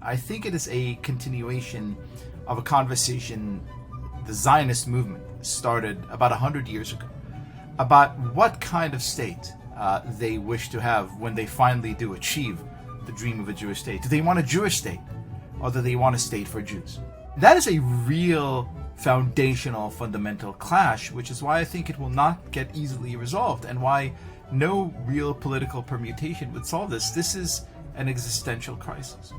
I think it is a continuation of a conversation the Zionist movement started about 100 years ago about what kind of state they wish to have when they finally do achieve the dream of a Jewish state. Do they want a Jewish state, or do they want a state for Jews? That is a real foundational, fundamental clash, which is why I think it will not get easily resolved, and why no real political permutation would solve this. This is an existential crisis.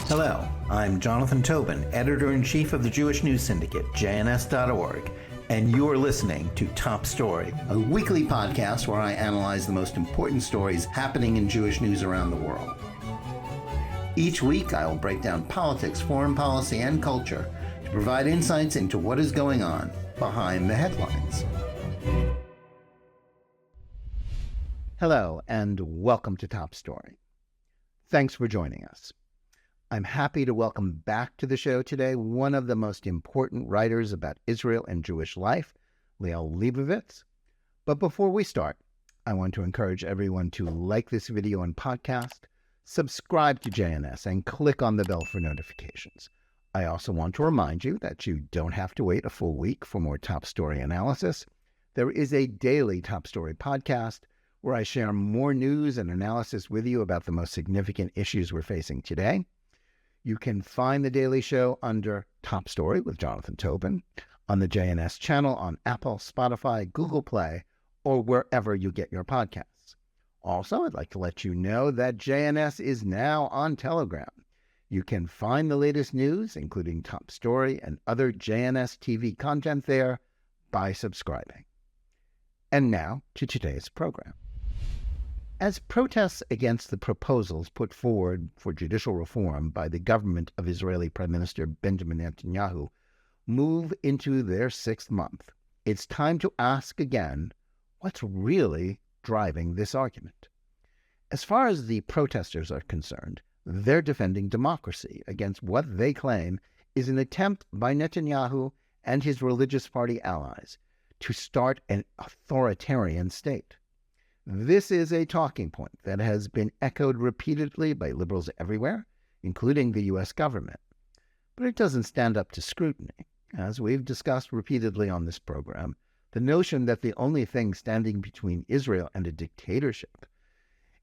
Hello, I'm Jonathan Tobin, editor-in-chief of the Jewish News Syndicate, JNS.org, and you're listening to Top Story, a weekly podcast where I analyze the most important stories happening in Jewish news around the world. Each week, I will break down politics, foreign policy, and culture to provide insights into what is going on behind the headlines. Hello, and welcome to Top Story. Thanks for joining us. I'm happy to welcome back to the show today one of the most important writers about Israel and Jewish life, Liel Leibovitz. But before we start, I want to encourage everyone to like this video and podcast, subscribe to JNS, and click on the bell for notifications. I also want to remind you that you don't have to wait a full week for more Top Story analysis. There is a daily Top Story podcast where I share more news and analysis with you about the most significant issues we're facing today. You can find the daily show under Top Story with Jonathan Tobin on the JNS channel on Apple, Spotify, Google Play, or wherever you get your podcasts. Also, I'd like to let you know that JNS is now on Telegram. You can find the latest news, including Top Story and other JNS TV content there, by subscribing. And now to today's program. As protests against the proposals put forward for judicial reform by the government of Israeli Prime Minister Benjamin Netanyahu move into their sixth month, it's time to ask again, what's really driving this argument? As far as the protesters are concerned, they're defending democracy against what they claim is an attempt by Netanyahu and his religious party allies to start an authoritarian state. This is a talking point that has been echoed repeatedly by liberals everywhere, including the U.S. government. But it doesn't stand up to scrutiny. As we've discussed repeatedly on this program, the notion that the only thing standing between Israel and a dictatorship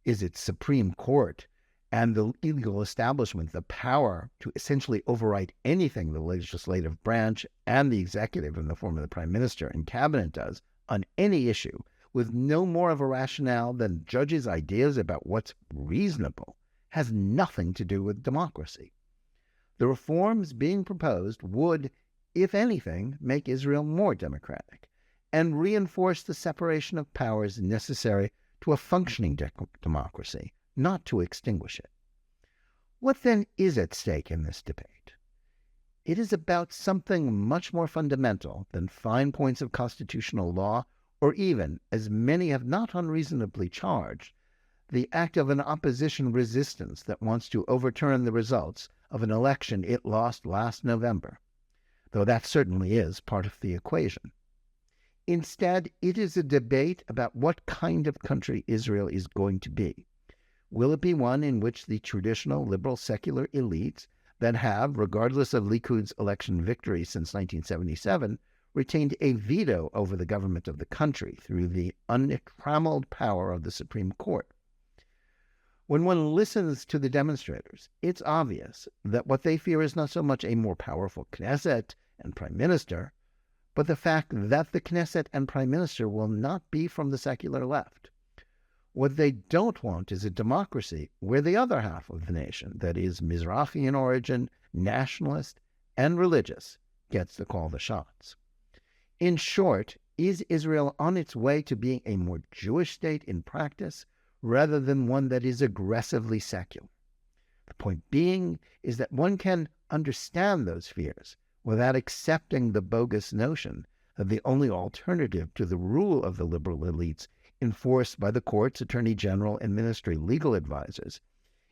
is its Supreme Court and the legal establishment, the power to essentially override anything the legislative branch and the executive in the form of the Prime Minister and Cabinet does on any issue, with no more of a rationale than judges' ideas about what's reasonable, has nothing to do with democracy. The reforms being proposed would, if anything, make Israel more democratic and reinforce the separation of powers necessary to a functioning democracy, not to extinguish it. What then is at stake in this debate? It is about something much more fundamental than fine points of constitutional law, or even, as many have not unreasonably charged, the act of an opposition resistance that wants to overturn the results of an election it lost last November, though that certainly is part of the equation. Instead, it is a debate about what kind of country Israel is going to be. Will it be one in which the traditional liberal secular elites that have, regardless of Likud's election victory since 1977, retained a veto over the government of the country through the untrammeled power of the Supreme Court? When one listens to the demonstrators, it's obvious that what they fear is not so much a more powerful Knesset and Prime Minister, but the fact that the Knesset and Prime Minister will not be from the secular left. What they don't want is a democracy where the other half of the nation, that is Mizrahi in origin, nationalist, and religious, gets to call the shots. In short, is Israel on its way to being a more Jewish state in practice rather than one that is aggressively secular? The point being is that one can understand those fears without accepting the bogus notion that the only alternative to the rule of the liberal elites enforced by the courts, attorney general, and ministry legal advisors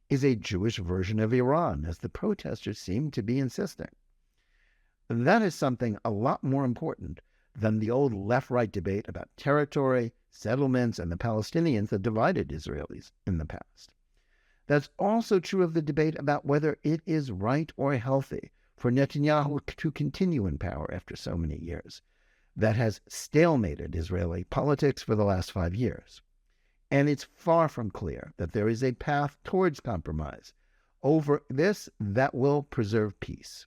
is a Jewish version of Iran, as the protesters seem to be insisting. That is something a lot more important than the old left-right debate about territory, settlements, and the Palestinians that divided Israelis in the past. That's also true of the debate about whether it is right or healthy for Netanyahu to continue in power after so many years. That has stalemated Israeli politics for the last 5 years. And it's far from clear that there is a path towards compromise over this that will preserve peace.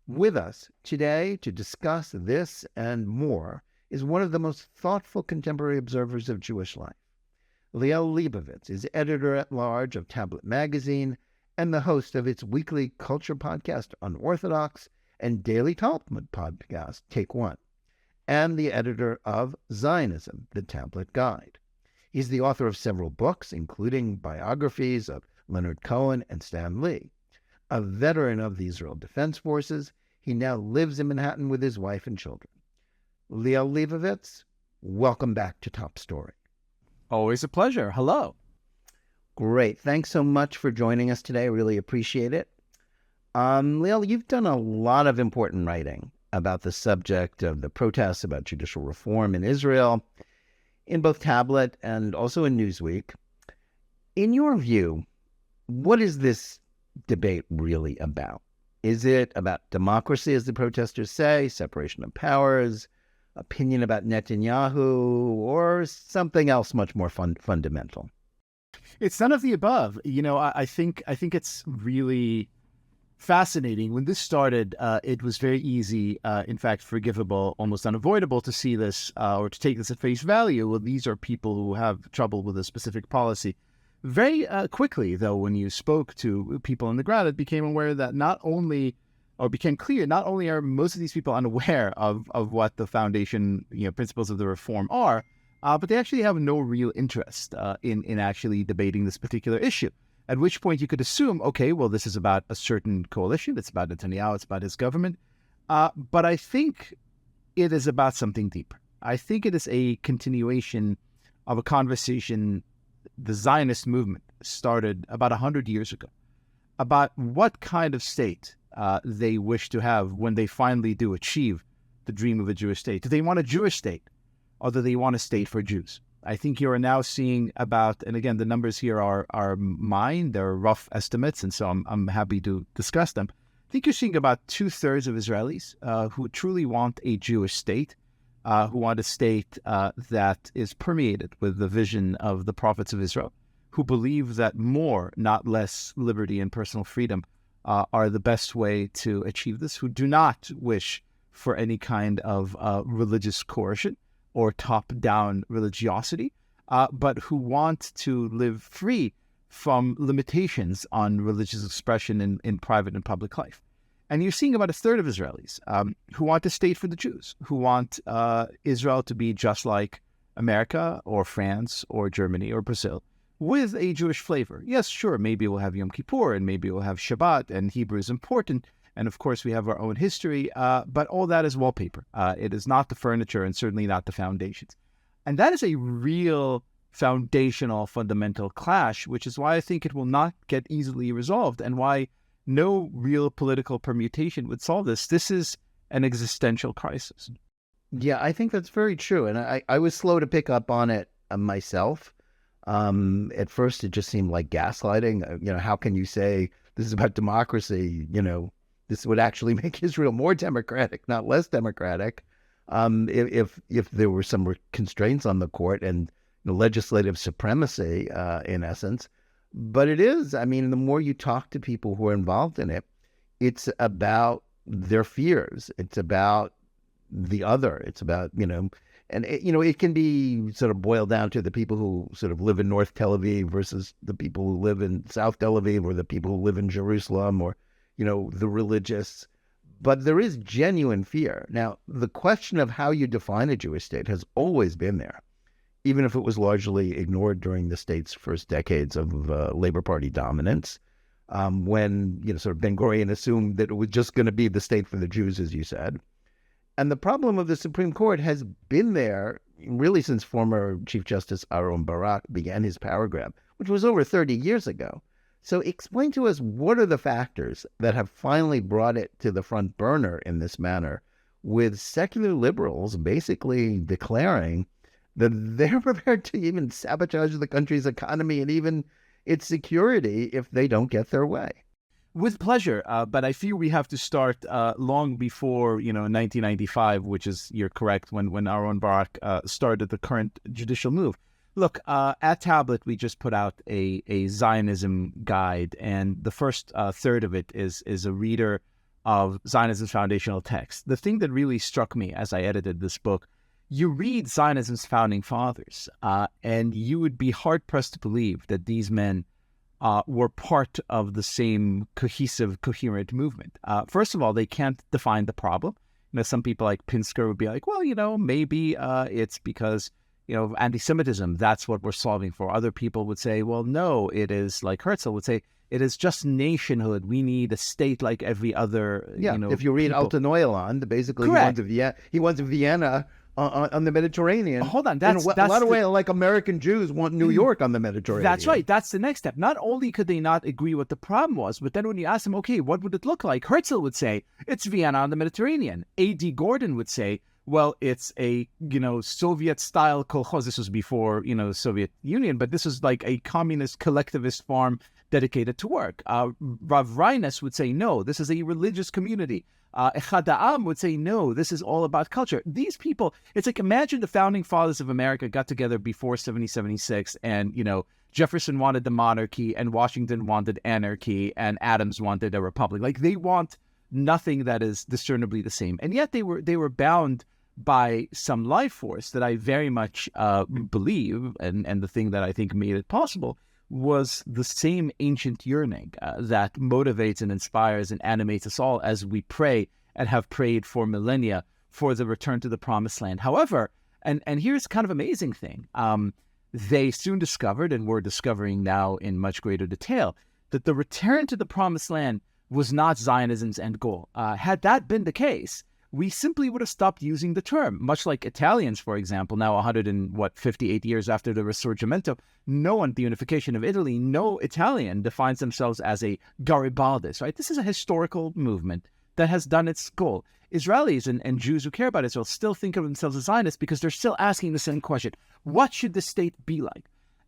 With us today to discuss this and more is one of the most thoughtful contemporary observers of Jewish life. Liel Leibovitz is editor-at-large of Tablet magazine and the host of its weekly culture podcast, Unorthodox, and daily Talmud podcast, Take One, and the editor of Zionism, the Tablet Guide. He's the author of several books, including biographies of Leonard Cohen and Stan Lee. A veteran of the Israel Defense Forces, he now lives in Manhattan with his wife and children. Liel Leibovitz, welcome back to Top Story. Always a pleasure. Hello. Great. Thanks so much for joining us today. I really appreciate it. Liel, you've done a lot of important writing about the subject of the protests about judicial reform in Israel, in both Tablet and also in Newsweek. In your view, what is this debate really about? Is it about democracy, as the protesters say, separation of powers, opinion about Netanyahu, or something else much more fundamental? It's none of the above. I think it's really fascinating. When this started, it was very easy, in fact, forgivable, almost unavoidable to see this or to take this at face value. Well, these are people who have trouble with a specific policy. Very quickly, though, when you spoke to people on the ground, it became aware that became clear, not only are most of these people unaware of what the foundation, principles of the reform are, but they actually have no real interest in actually debating this particular issue. At which point you could assume, okay, well, this is about a certain coalition. It's about Netanyahu. It's about his government. But I think it is about something deeper. I think it is a continuation of a conversation the Zionist movement started about 100 years ago about what kind of state they wish to have when they finally do achieve the dream of a Jewish state. Do they want a Jewish state, or do they want a state for Jews? I think you are now seeing about, and again, the numbers here are mine, they're rough estimates, and so I'm happy to discuss them. I think you're seeing about 2/3 of Israelis who truly want a Jewish state, who want a state that is permeated with the vision of the prophets of Israel, who believe that more, not less, liberty and personal freedom are the best way to achieve this, who do not wish for any kind of religious coercion or top-down religiosity, but who want to live free from limitations on religious expression in private and public life. And you're seeing about 1/3 of Israelis who want a state for the Jews, who want Israel to be just like America or France or Germany or Brazil, with a Jewish flavor. Yes, sure, maybe we'll have Yom Kippur, and maybe we'll have Shabbat, and Hebrew is important, and of course we have our own history, but all that is wallpaper. It is not the furniture, and certainly not the foundations. And that is a real foundational, fundamental clash, which is why I think it will not get easily resolved, and why no real political permutation would solve this. This is an existential crisis. Yeah, I think that's very true. And I was slow to pick up on it myself. At first, it just seemed like gaslighting. How can you say this is about democracy? This would actually make Israel more democratic, not less democratic, if there were some constraints on the court and legislative supremacy, in essence. But it is. I mean, the more you talk to people who are involved in it, it's about their fears. It's about the other. It's about, and it can be sort of boiled down to the people who sort of live in North Tel Aviv versus the people who live in South Tel Aviv, or the people who live in Jerusalem, or, the religious. But there is genuine fear. Now, the question of how you define a Jewish state has always been there, even if it was largely ignored during the state's first decades of Labor Party dominance, when, sort of Ben-Gurion assumed that it was just going to be the state for the Jews, as you said. And the problem of the Supreme Court has been there really since former Chief Justice Aaron Barak began his power grab, which was over 30 years ago. So explain to us, what are the factors that have finally brought it to the front burner in this manner, with secular liberals basically declaring that they're prepared to even sabotage the country's economy and even, its security if they don't get their way. With pleasure, but I feel we have to start long before 1995, which is, you're correct, when Aaron Barak started the current judicial move. Look, at Tablet we just put out a Zionism guide, and the first third of it is a reader of Zionism's foundational text. The thing that really struck me as I edited this book, you read Zionism's founding fathers, and you would be hard pressed to believe that these men were part of the same cohesive, coherent movement. First of all, they can't define the problem. Some people like Pinsker would be like, well, maybe it's because, anti-Semitism, that's what we're solving for. Other people would say, well, no, it is, like Herzl would say, it is just nationhood. We need a state like every other, if you read people. Alton Neuland, basically Correct. he wants Vienna on the Mediterranean. Hold on, that's a lot of ways, like American Jews want New York on the Mediterranean. That's right. That's the next step. Not only could they not agree what the problem was, but then when you ask them, okay, what would it look like? Herzl would say, it's Vienna on the Mediterranean. A.D. Gordon would say, well, it's a, Soviet-style kolkhoz. This was before, Soviet Union, but this was like a communist collectivist farm dedicated to work. Rav Reines would say, no, this is a religious community. Echad Ha'am would say, no, this is all about culture. These people, it's like, imagine the founding fathers of America got together before 1776 and, Jefferson wanted the monarchy and Washington wanted anarchy and Adams wanted a republic. Like, they want nothing that is discernibly the same. And yet they were bound by some life force that I very much believe, and the thing that I think made it possible was the same ancient yearning that motivates and inspires and animates us all as we pray and have prayed for millennia for the return to the promised land. However, and here's kind of amazing thing, they soon discovered, and we're discovering now in much greater detail, that the return to the promised land was not Zionism's end goal. Had that been the case, we simply would have stopped using the term. Much like Italians, for example, now 158 years after the Risorgimento, the unification of Italy, no Italian defines themselves as a Garibaldist, right? This is a historical movement that has done its goal. Israelis and Jews who care about Israel still think of themselves as Zionists because they're still asking the same question. What should the state be like?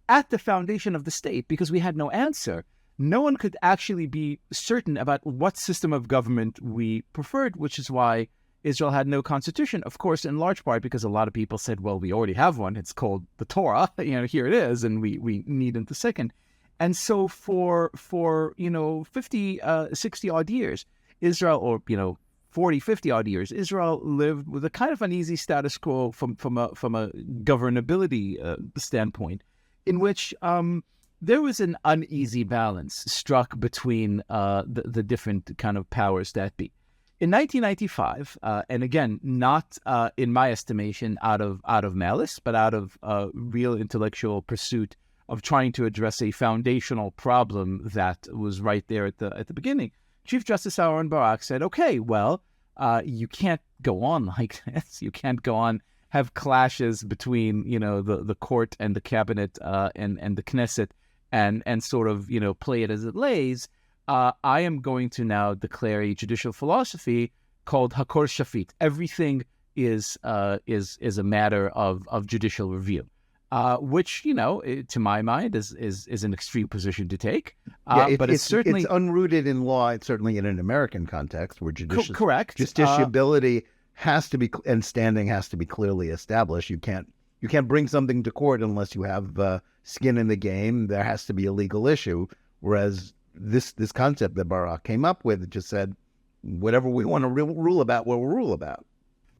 At the foundation of the state, because we had no answer, no one could actually be certain about what system of government we preferred, which is why Israel had no constitution, of course, in large part because a lot of people said, well, we already have one. It's called the Torah. Here it is, and we need it the second. And so for 50, 60 odd years, Israel, or 40, 50 odd years, Israel lived with a kind of uneasy status quo from a governability standpoint, in which there was an uneasy balance struck between the different kind of powers that be. In 1995, and again, not in my estimation out of malice, but out of real intellectual pursuit of trying to address a foundational problem that was right there at the beginning, Chief Justice Aaron Barak said, okay, well, you can't go on like this. You can't go on, have clashes between, the court and the cabinet and the Knesset and sort of, play it as it lays. I am going to now declare a judicial philosophy called Hakor Shafit. Everything is a matter of judicial review, which to my mind is an extreme position to take. But it's certainly unrooted in law. It's certainly in an American context where correct justiciability has to be and standing has to be clearly established. You can't bring something to court unless you have skin in the game. There has to be a legal issue. Whereas this concept that Barak came up with just said, whatever we want to rule about, we'll rule about.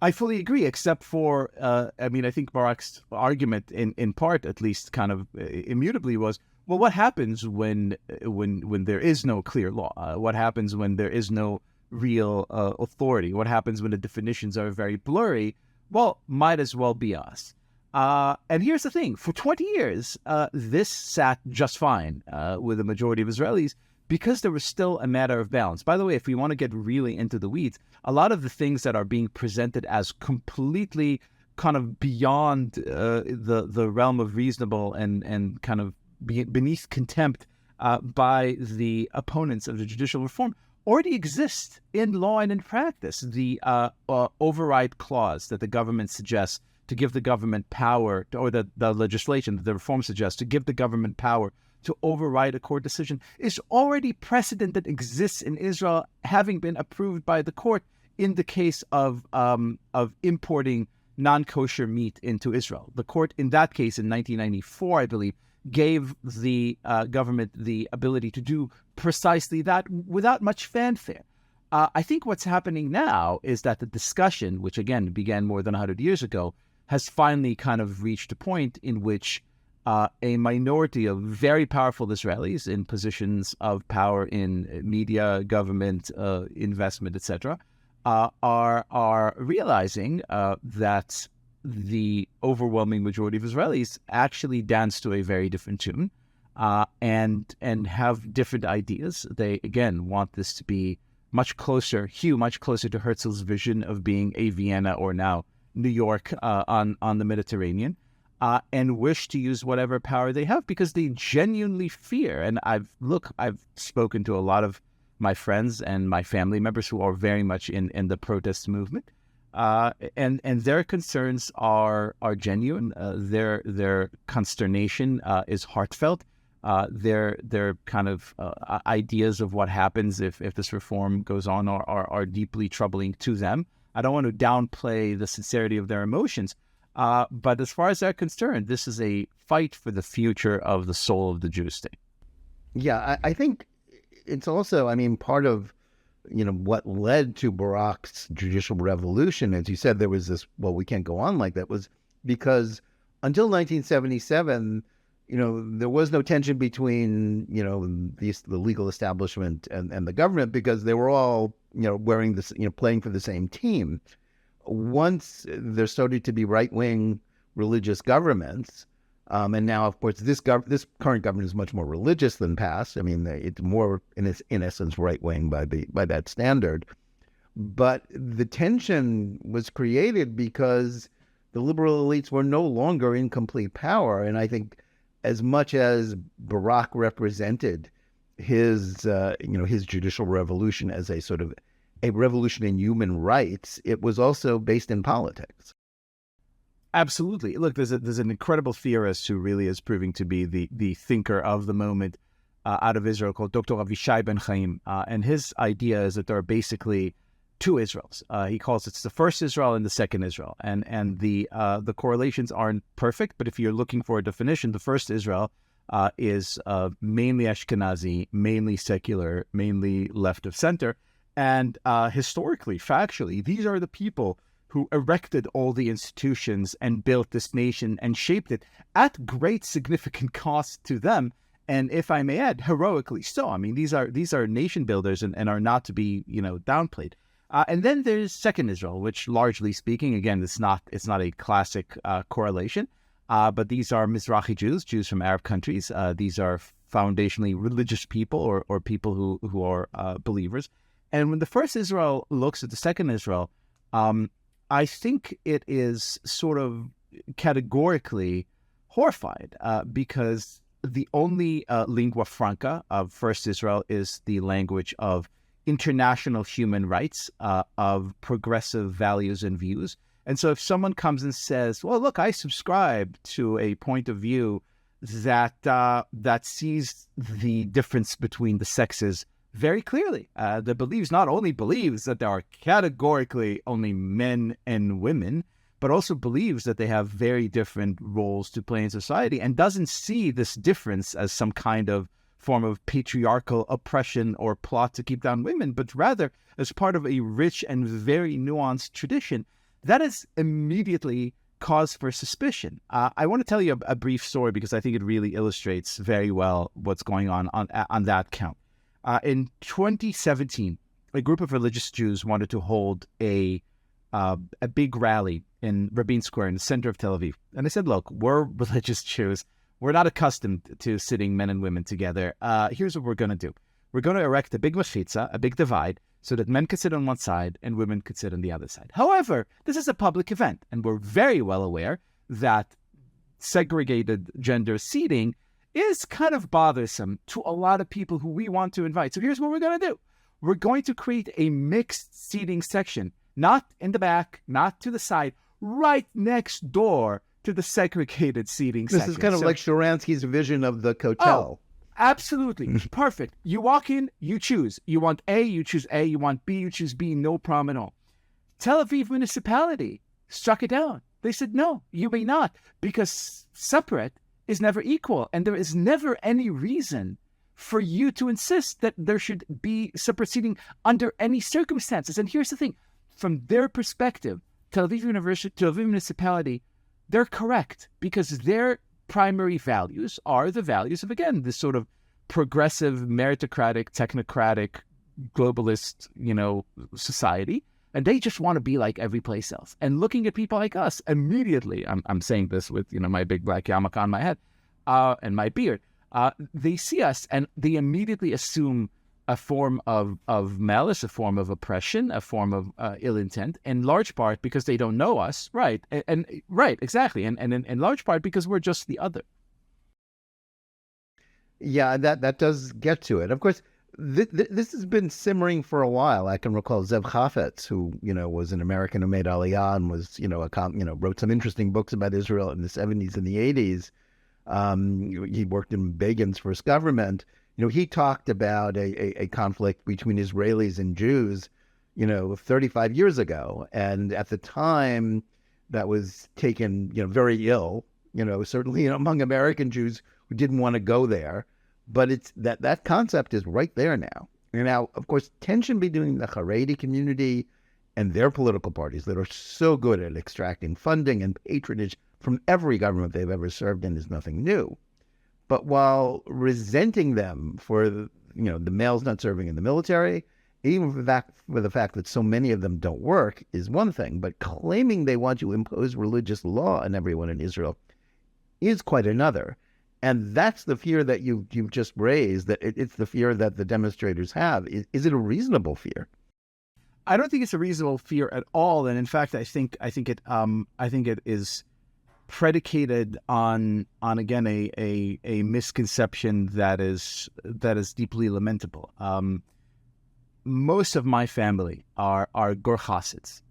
I fully agree, except for, I think Barak's argument, in part at least, kind of immutably was, well, what happens when there is no clear law? What happens when there is no real authority? What happens when the definitions are very blurry? Well, might as well be us. And here's the thing. For 20 years, this sat just fine with the majority of Israelis because there was still a matter of balance. By the way, if we want to get really into the weeds, a lot of the things that are being presented as completely kind of beyond the realm of reasonable and kind of beneath contempt by the opponents of the judicial reform already exist in law and in practice. The override clause that the government suggests to give the government power, or the legislation that the reform suggests to give the government power to override a court decision is already precedent that exists in Israel, having been approved by the court in the case of importing non-kosher meat into Israel. The court in that case in 1994, I believe, gave the government the ability to do precisely that without much fanfare. I think what's happening now is that the discussion, which again began more than 100 years ago, has finally kind of reached a point in which a minority of very powerful Israelis in positions of power in media, government, investment, etc., are realizing that the overwhelming majority of Israelis actually dance to a very different tune and have different ideas. They, again, want this to be much closer to Herzl's vision of being a Vienna or now New York on the Mediterranean, and wish to use whatever power they have because they genuinely fear. And I've spoken to a lot of my friends and my family members who are very much in the protest movement, and their concerns are genuine. Their consternation is heartfelt. Their kind of ideas of what happens if this reform goes on are deeply troubling to them. I don't want to downplay the sincerity of their emotions, but as far as they're concerned, this is a fight for the future of the soul of the Jewish state. Yeah, I think it's also, part of, what led to Barak's judicial revolution, as you said, there was this, well, we can't go on like that, was because until 1977, there was no tension between, the legal establishment and the government because they were all, wearing this, playing for the same team. Once there started to be right-wing religious governments, and now, of course, this current government is much more religious than past. It's more, in essence, right-wing by that standard. But the tension was created because the liberal elites were no longer in complete power. And I think as much as Barak represented his judicial revolution as a sort of a revolution in human rights, it was also based in politics. Absolutely. Look, there's an incredible theorist who really is proving to be the thinker of the moment out of Israel called Dr. Avishai Ben Chaim. And his idea is that there are basically two Israels. He calls it the first Israel and the second Israel. And the correlations aren't perfect, but if you're looking for a definition, the first Israel is mainly Ashkenazi, mainly secular, mainly left of center. And historically, factually, these are the people who erected all the institutions and built this nation and shaped it at great significant cost to them. And if I may add, heroically so. These are nation builders and are not to be, downplayed. And then there's second Israel, which largely speaking, again, it's not a classic correlation, but these are Mizrahi Jews from Arab countries. These are foundationally religious people or people who are believers. And when the first Israel looks at the second Israel, I think it is sort of categorically horrified because the only lingua franca of first Israel is the language of international human rights, of progressive values and views. And so if someone comes and says, well, look, I subscribe to a point of view that sees the difference between the sexes very clearly, that not only believes that there are categorically only men and women, but also believes that they have very different roles to play in society and doesn't see this difference as some kind of form of patriarchal oppression or plot to keep down women, but rather as part of a rich and very nuanced tradition, that is immediately cause for suspicion. I want to tell you a brief story because I think it really illustrates very well what's going on that count. In 2017, a group of religious Jews wanted to hold a big rally in Rabin Square in the center of Tel Aviv. And they said, look, we're religious Jews. We're not accustomed to sitting men and women together. Here's what we're going to do. We're going to erect a big mechitza, a big divide, so that men could sit on one side and women could sit on the other side. However, this is a public event, and we're very well aware that segregated gender seating is kind of bothersome to a lot of people who we want to invite. So here's what we're going to do. We're going to create a mixed seating section, not in the back, not to the side, right next door to the segregated seating section. This is kind of like Sharansky's vision of the Kotel. Absolutely. Perfect. You walk in, you choose. You want A, you choose A. You want B, you choose B. No problem at all. Tel Aviv municipality struck it down. They said, no, you may not, because separate is never equal. And there is never any reason for you to insist that there should be separate seating under any circumstances. And here's the thing. From their perspective, Tel Aviv municipality, they're correct, because their primary values are the values of, again, this sort of progressive, meritocratic, technocratic, globalist, society. And they just want to be like every place else. And looking at people like us, immediately, I'm saying this with, my big black yarmulke on my head and my beard, they see us and they immediately assume a form of malice, a form of oppression, a form of ill intent, in large part because they don't know us, right? And right, exactly. And in large part because we're just the other. Yeah, that does get to it. Of course, this has been simmering for a while. I can recall Zev Chafetz, who was an American who made Aliyah and was wrote some interesting books about Israel in the 70s and the 80s. He worked in Begin's first government. He talked about a conflict between Israelis and Jews, 35 years ago, and at the time that was taken very ill. Certainly among American Jews who didn't want to go there. But it's that concept is right there now. And now, of course, tension between the Haredi community and their political parties that are so good at extracting funding and patronage from every government they've ever served in is nothing new. But while resenting them for the males not serving in the military, even for the fact that so many of them don't work is one thing, but claiming they want to impose religious law on everyone in Israel is quite another. And that's the fear that you've just raised, that it's the fear that the demonstrators have. Is it a reasonable fear? I don't think it's a reasonable fear at all. And in fact, I think it is predicated on again a misconception that is deeply lamentable. Most of my family are Gur Hasids.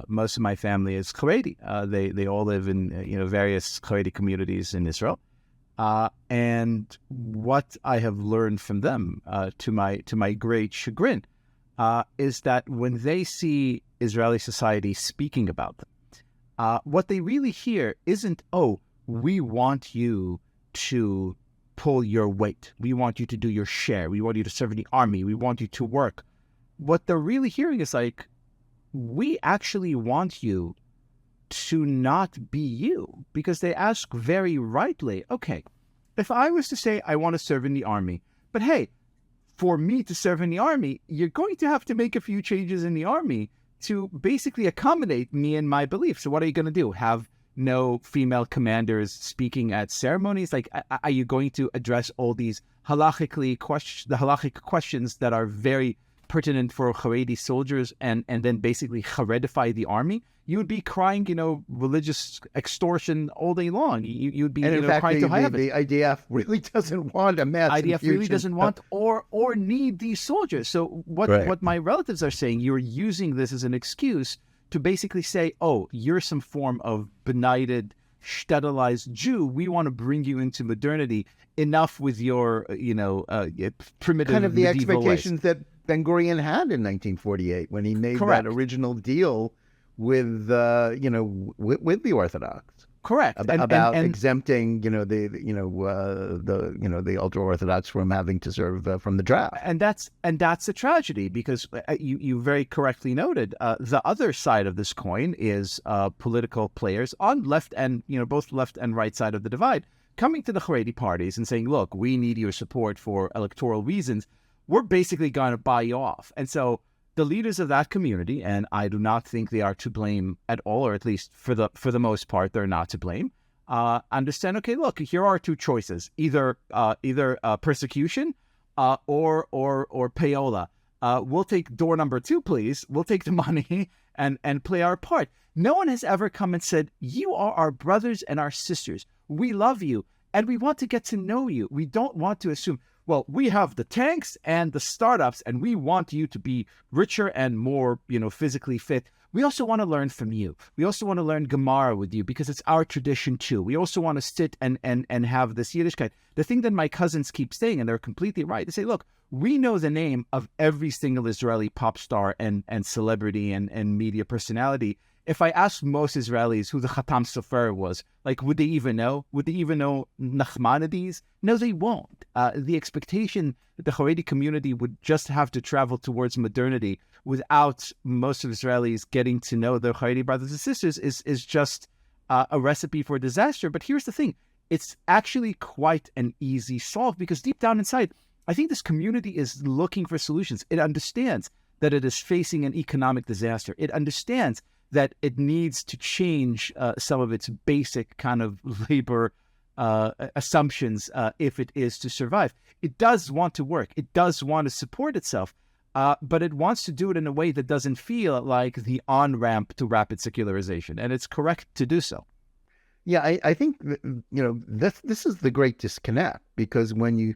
Most of my family is Haredi. They all live in various Haredi communities in Israel. And what I have learned from them, to my great chagrin, is that when they see Israeli society speaking about them, what they really hear isn't, oh, we want you to pull your weight. We want you to do your share. We want you to serve in the army. We want you to work. What they're really hearing is like, we actually want you to not be you, because they ask very rightly, okay, if I was to say I want to serve in the army, but hey, for me to serve in the army, you're going to have to make a few changes in the army to basically accommodate me and my beliefs. So what are you going to do? Have no female commanders speaking at ceremonies? Like, are you going to address all these halakhic questions that are very pertinent for Haredi soldiers and then basically Haredify the army? You would be crying, religious extortion all day long. You'd be in fact, crying to high heaven. The IDF really doesn't want a mass IDF infusion. really doesn't want or need these soldiers. So what my relatives are saying, you're using this as an excuse to basically say, oh, you're some form of benighted, shtetelized Jew. We want to bring you into modernity. Enough with your, primitive kind of the medieval expectations ways. that Ben Gurion had in 1948 when he made Correct. that original deal with the Orthodox. Correct. About exempting the ultra Orthodox from having to serve from the draft. And that's a tragedy, because you very correctly noted the other side of this coin is political players on left and both left and right side of the divide coming to the Haredi parties and saying, look, we need your support for electoral reasons. We're basically going to buy you off. And so the leaders of that community, and I do not think they are to blame at all, or at least for the most part, they're not to blame, understand, okay, look, here are two choices, either persecution or payola. We'll take door number 2, please. We'll take the money and play our part. No one has ever come and said, you are our brothers and our sisters. We love you, and we want to get to know you. We don't want to assume. well, we have the tanks and the startups, and we want you to be richer and more, physically fit. We also want to learn from you. We also want to learn Gemara with you because it's our tradition too. We also want to sit and have this Yiddishkeit. The thing that my cousins keep saying, and they're completely right, they say, look, we know the name of every single Israeli pop star and celebrity and media personality. If I asked most Israelis who the Khatam Sofer was, would they even know? Would they even know Nachmanides? No, they won't. The expectation that the Haredi community would just have to travel towards modernity without most of Israelis getting to know their Haredi brothers and sisters is just a recipe for disaster. But here's the thing. It's actually quite an easy solve because deep down inside, I think this community is looking for solutions. It understands that it is facing an economic disaster. It understands that it needs to change some of its basic kind of labor assumptions if it is to survive. It does want to work. It does want to support itself, but it wants to do it in a way that doesn't feel like the on-ramp to rapid secularization, and it's correct to do so. Yeah, I think, this is the great disconnect, because when you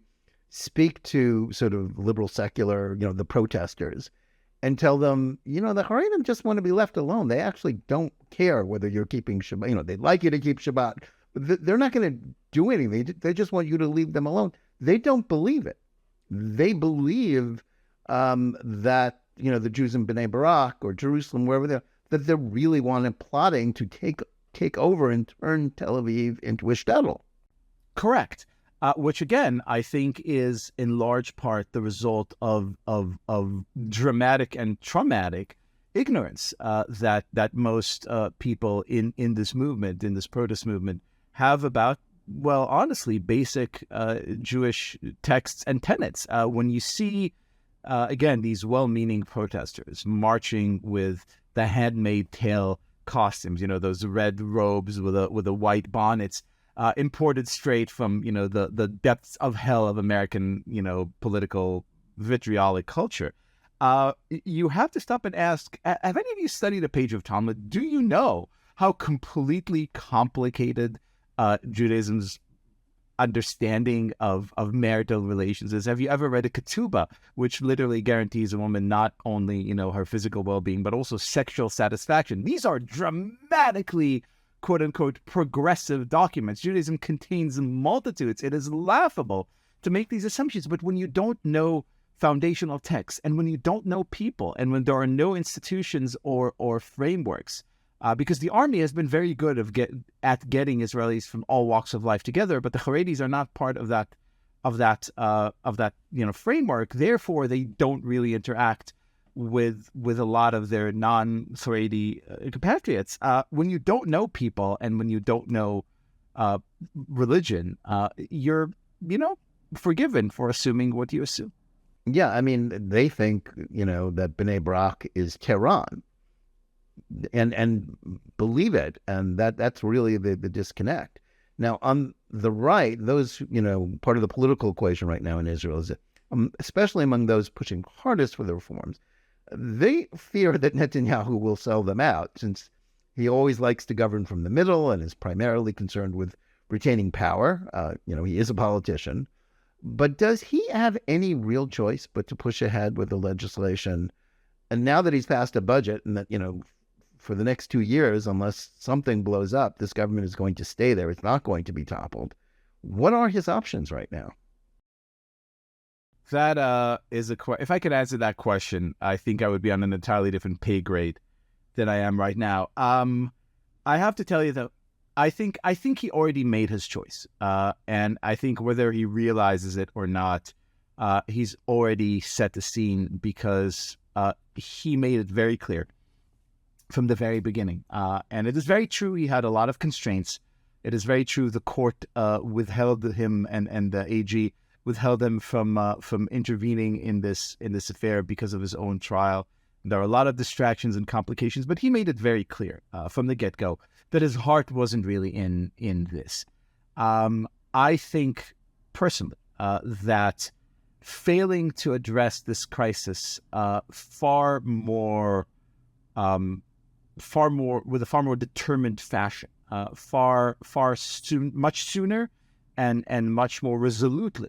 speak to sort of liberal secular, the protesters, and tell them, the Haredim just want to be left alone. They actually don't care whether you're keeping Shabbat. They'd like you to keep Shabbat, but they're not going to do anything. They just want you to leave them alone. They don't believe it. They believe that, the Jews in Bnei Barak or Jerusalem, wherever that they're really plotting to take over and turn Tel Aviv into a shtetl. Correct. Which again, I think is in large part the result of dramatic and traumatic ignorance that most people in this movement, in this protest movement, have about, well, honestly, basic Jewish texts and tenets. When you see, again, these well-meaning protesters marching with the handmade tail costumes, those red robes with the white bonnets, imported straight from, the depths of hell of American, political vitriolic culture. You have to stop and ask, have any of you studied a page of Talmud? Do you know how completely complicated Judaism's understanding of marital relations is? Have you ever read a ketubah, which literally guarantees a woman not only, her physical well-being, but also sexual satisfaction? These are dramatically, quote-unquote, progressive documents. Judaism contains multitudes. It is laughable to make these assumptions. But when you don't know foundational texts, and when you don't know people, and when there are no institutions or frameworks, because the army has been very good at getting Israelis from all walks of life together, but the Haredis are not part of that framework. Therefore, they don't really interact with a lot of their non-Haredi compatriots. When you don't know people and when you don't know religion, you're, forgiven for assuming what you assume. Yeah, I mean, they think, that Bnei Barak is Tehran and believe it. And that's really the disconnect. Now, on the right, those, part of the political equation right now in Israel is, especially among those pushing hardest for the reforms, they fear that Netanyahu will sell them out, since he always likes to govern from the middle and is primarily concerned with retaining power. He is a politician. But does he have any real choice but to push ahead with the legislation? And now that he's passed a budget and that, for the next 2 years, unless something blows up, this government is going to stay there. It's not going to be toppled. What are his options right now? That is if I could answer that question, I think I would be on an entirely different pay grade than I am right now. I have to tell you that I think he already made his choice, and I think whether he realizes it or not, he's already set the scene, because he made it very clear from the very beginning. And it is very true he had a lot of constraints. It is very true the court withheld him and the AG withheld him from intervening in this affair because of his own trial. There are a lot of distractions and complications, but he made it very clear from the get-go that his heart wasn't really in this. I think personally that failing to address this crisis with a far more determined fashion, much sooner and much more resolutely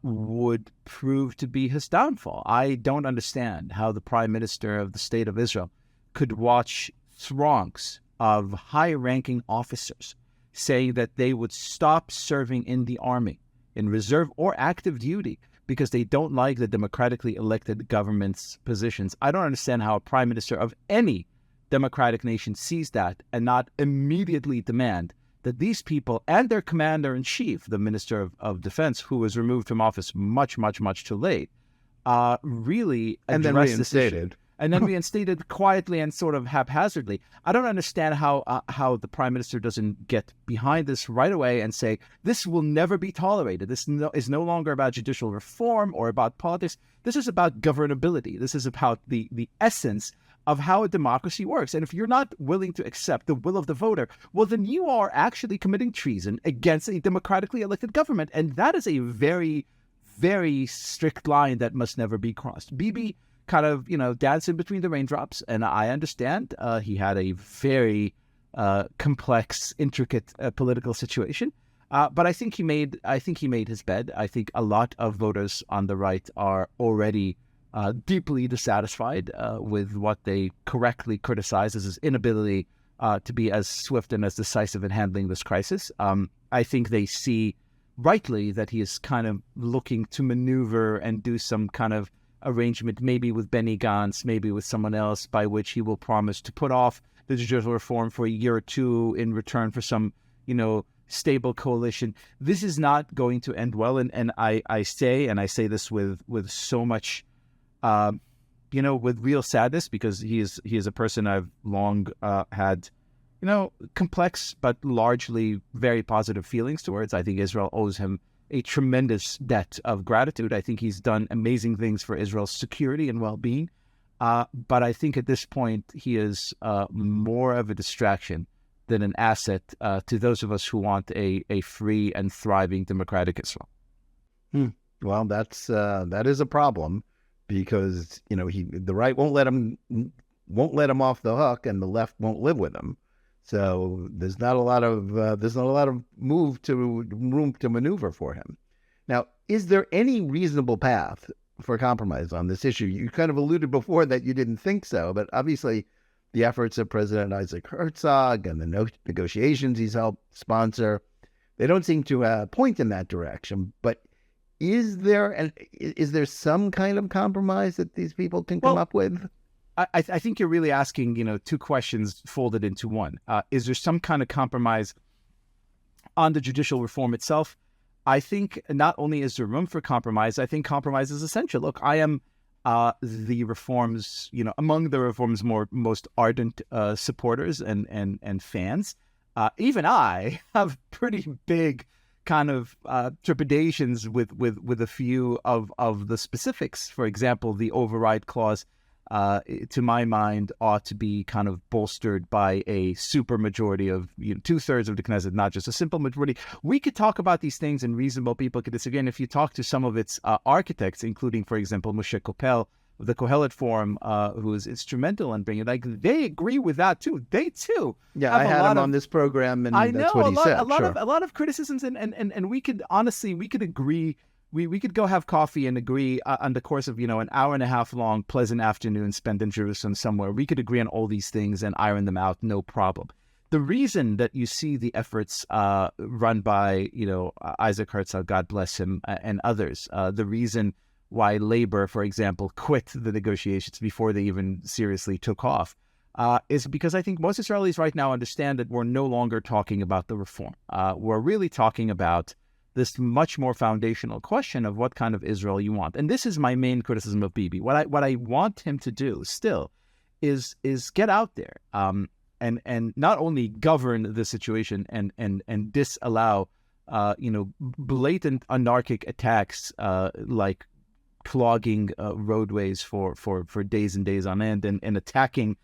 would prove to be his downfall. I don't understand how the prime minister of the state of Israel could watch throngs of high-ranking officers saying that they would stop serving in the army, in reserve or active duty, because they don't like the democratically elected government's positions. I don't understand how a prime minister of any democratic nation sees that and not immediately demand that these people and their commander-in-chief, the Minister of Defense, who was removed from office much, much, much too late, really and then reinstated. And then reinstated quietly and sort of haphazardly. I don't understand how the prime minister doesn't get behind this right away and say, this will never be tolerated. This is no longer about judicial reform or about politics. This is about governability. This is about the essence of how a democracy works. And if you're not willing to accept the will of the voter, well, then you are actually committing treason against a democratically elected government. And that is a very, very strict line that must never be crossed. Bibi kind of, danced in between the raindrops, and I understand he had a very complex, intricate political situation. But I think he made his bed. I think a lot of voters on the right are already deeply dissatisfied with what they correctly criticize as his inability to be as swift and as decisive in handling this crisis. I think they see rightly that he is kind of looking to maneuver and do some kind of arrangement, maybe with Benny Gantz, maybe with someone else, by which he will promise to put off the judicial reform for a year or two in return for some, stable coalition. This is not going to end well. And I say this with so much, with real sadness, because he is a person I've long had, complex but largely very positive feelings towards. I think Israel owes him a tremendous debt of gratitude. I think he's done amazing things for Israel's security and well-being. But I think at this point, he is more of a distraction than an asset to those of us who want a free and thriving democratic Israel. Well, that is a problem, because the right won't let him off the hook, and the left won't live with him. So there's not a lot of room to maneuver for him. Now, is there any reasonable path for compromise on this issue? You kind of alluded before that you didn't think so, but obviously the efforts of President Isaac Herzog and the negotiations he's helped sponsor, they don't seem to point in that direction. But is there some kind of compromise that these people can come up with? I think you're really asking, two questions folded into one. Is there some kind of compromise on the judicial reform itself? I think not only is there room for compromise, I think compromise is essential. Look, I am the reforms, among the reforms' most ardent supporters and fans. Even I have pretty big kind of trepidations with a few of the specifics. For example, the override clause, to my mind, ought to be kind of bolstered by a super majority of 2/3 of the Knesset, not just a simple majority. We could talk about these things, and reasonable people could disagree. And if you talk to some of its architects, including, for example, Moshe Koppel of the Kohelet Forum, who is instrumental in bringing it, they agree with that too. They too. Yeah, I had him on this program, and that's what he said. A lot of criticisms, and we could agree. We could go have coffee and agree on the course of, an hour and a half long pleasant afternoon spent in Jerusalem somewhere. We could agree on all these things and iron them out, no problem. The reason that you see the efforts run by, Isaac Herzog, God bless him, and others, the reason why Labor, for example, quit the negotiations before they even seriously took off, is because I think most Israelis right now understand that we're no longer talking about the reform. We're really talking about this much more foundational question of what kind of Israel you want. And this is my main criticism of Bibi. What I want him to do still is get out there and not only govern the situation and disallow blatant anarchic attacks like clogging roadways for days and days on end and attacking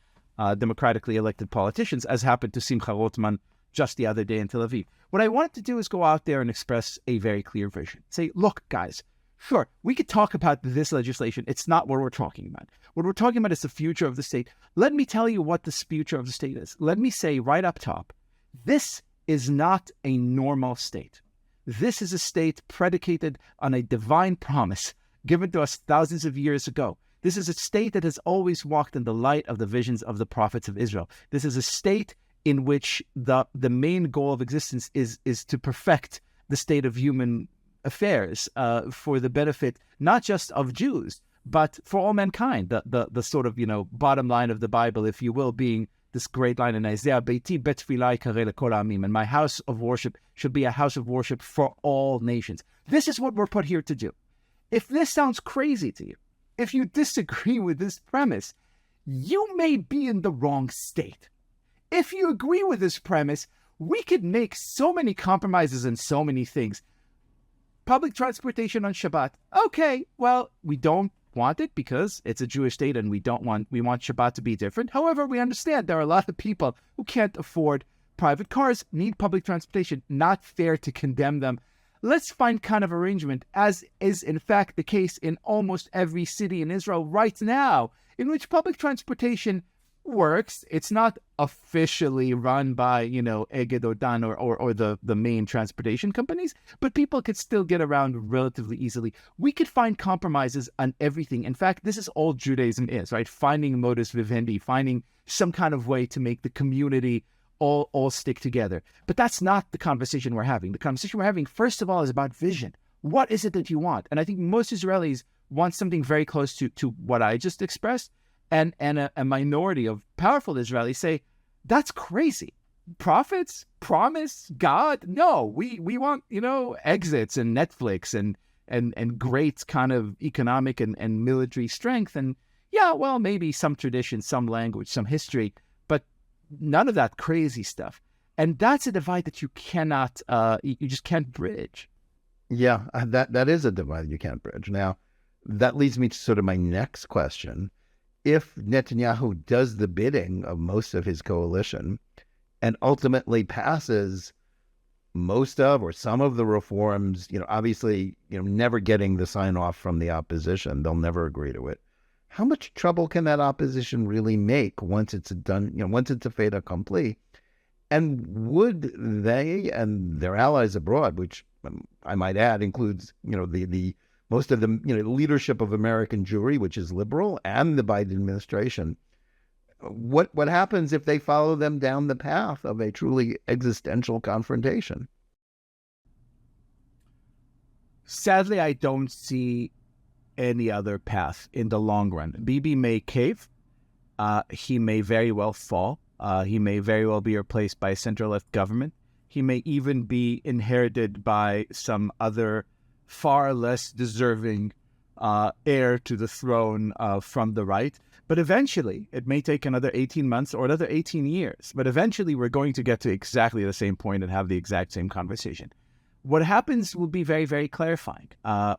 democratically elected politicians, as happened to Simcha Rotman just the other day in Tel Aviv. What I wanted to do is go out there and express a very clear vision. Say, look, guys, sure, we could talk about this legislation. It's not what we're talking about. What we're talking about is the future of the state. Let me tell you what the future of the state is. Let me say right up top, this is not a normal state. This is a state predicated on a divine promise given to us thousands of years ago. This is a state that has always walked in the light of the visions of the prophets of Israel. This is a state in which the main goal of existence is to perfect the state of human affairs for the benefit not just of Jews, but for all mankind. The sort of, bottom line of the Bible, if you will, being this great line in Isaiah, Beiti bet tefillah yikareh lekol ha'amim, and my house of worship should be a house of worship for all nations. This is what we're put here to do. If this sounds crazy to you, if you disagree with this premise, you may be in the wrong state. If you agree with this premise, we could make so many compromises and so many things. Public transportation on Shabbat. Okay, well, we don't want it because it's a Jewish state and we want Shabbat to be different. However, we understand there are a lot of people who can't afford private cars, need public transportation. Not fair to condemn them. Let's find kind of arrangement, as is in fact the case in almost every city in Israel right now, in which public transportation works. It's not officially run by, Eged or Dan or the main transportation companies, but people could still get around relatively easily. We could find compromises on everything. In fact, this is all Judaism is, right? Finding modus vivendi, finding some kind of way to make the community all stick together. But that's not the conversation we're having. The conversation we're having, first of all, is about vision. What is it that you want? And I think most Israelis want something very close to what I just expressed. And a minority of powerful Israelis say, that's crazy. Prophets, promise, God? No, we want, exits and Netflix and great kind of economic and military strength. And yeah, well, maybe some tradition, some language, some history, but none of that crazy stuff. And that's a divide that you cannot, you just can't bridge. Yeah, that is a divide you can't bridge. Now, that leads me to sort of my next question. If Netanyahu does the bidding of most of his coalition and ultimately passes most of or some of the reforms, obviously, never getting the sign off from the opposition, they'll never agree to it. How much trouble can that opposition really make once it's done, once it's a fait accompli? And would they and their allies abroad, which I might add includes, the most of the leadership of American Jewry, which is liberal, and the Biden administration, what happens if they follow them down the path of a truly existential confrontation? Sadly, I don't see any other path in the long run. Bibi may cave. He may very well fall. He may very well be replaced by a center-left government. He may even be inherited by some other far less deserving heir to the throne from the right. But eventually, it may take another 18 months or another 18 years. But eventually, we're going to get to exactly the same point and have the exact same conversation. What happens will be very, very clarifying.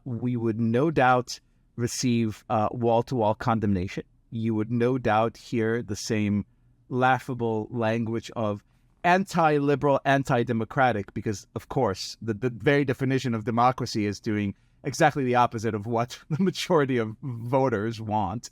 We would no doubt receive wall-to-wall condemnation. You would no doubt hear the same laughable language of anti-liberal, anti-democratic, because, of course, the very definition of democracy is doing exactly the opposite of what the majority of voters want.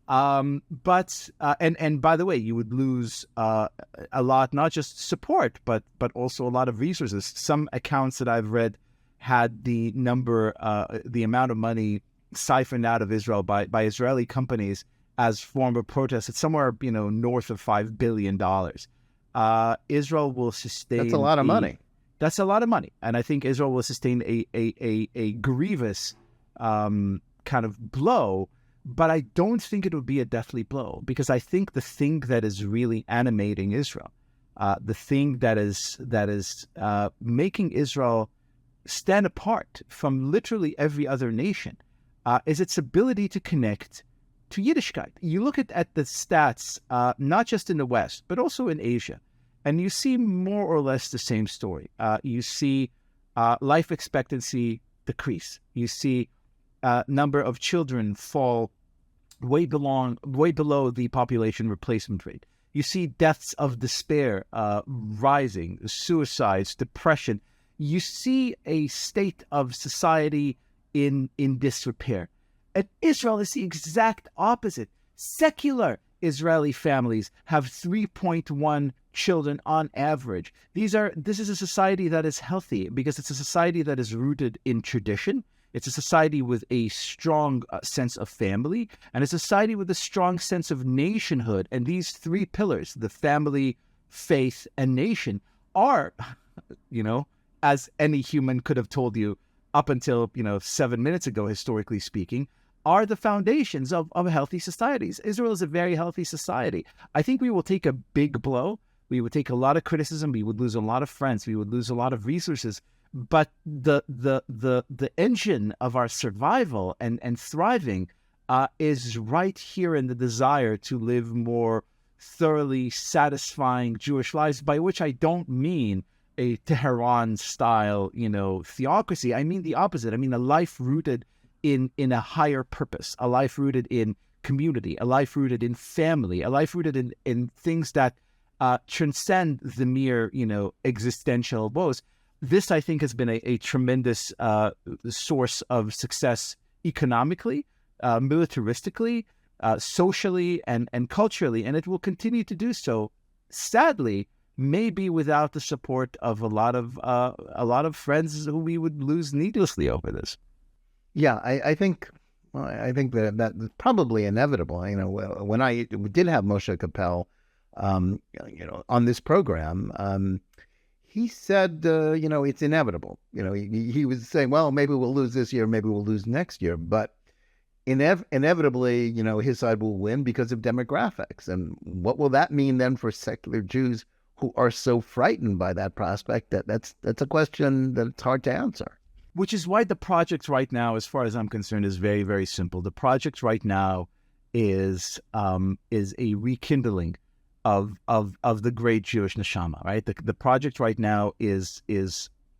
But by the way, you would lose a lot, not just support, but also a lot of resources. Some accounts that I've read had the amount of money siphoned out of Israel by Israeli companies as form of protest. It's somewhere, north of $5 billion. Israel will sustain. That's a lot of money. That's a lot of money, and I think Israel will sustain a grievous kind of blow. But I don't think it would be a deathly blow, because I think the thing that is really animating Israel, the thing that is making Israel stand apart from literally every other nation, is its ability to connect to Yiddishkeit. You look at the stats, not just in the West, but also in Asia, and you see more or less the same story. You see life expectancy decrease. You see number of children fall way below the population replacement rate. You see deaths of despair rising, suicides, depression. You see a state of society in disrepair. And Israel is the exact opposite. Secular Israeli families have $3.1 children on average. This is a society that is healthy because it's a society that is rooted in tradition. It's a society with a strong sense of family, and a society with a strong sense of nationhood. And these three pillars, the family, faith, and nation, are, as any human could have told you up until, 7 minutes ago, historically speaking, are the foundations of healthy societies. Israel is a very healthy society. I think we will take a big blow. We would take a lot of criticism. We would lose a lot of friends. We would lose a lot of resources. But the engine of our survival and thriving is right here in the desire to live more thoroughly satisfying Jewish lives, by which I don't mean a Tehran-style, theocracy. I mean the opposite. I mean a life rooted in a higher purpose, a life rooted in community, a life rooted in family, a life rooted in things that transcend the mere, existential woes. This, I think, has been a tremendous source of success economically, militaristically, socially, and culturally, and it will continue to do so. Sadly, maybe without the support of a lot of friends who we would lose needlessly over this. Yeah, I think that that's probably inevitable. When I did have Moshe Capel, on this program, he said, it's inevitable. He was saying, well, maybe we'll lose this year, maybe we'll lose next year, but inevitably, his side will win because of demographics. And what will that mean then for secular Jews who are so frightened by that prospect that's a question that it's hard to answer? Which is why the project right now, as far as I'm concerned, is very, very simple. The project right now is a rekindling of the great Jewish neshama, right? The project right now is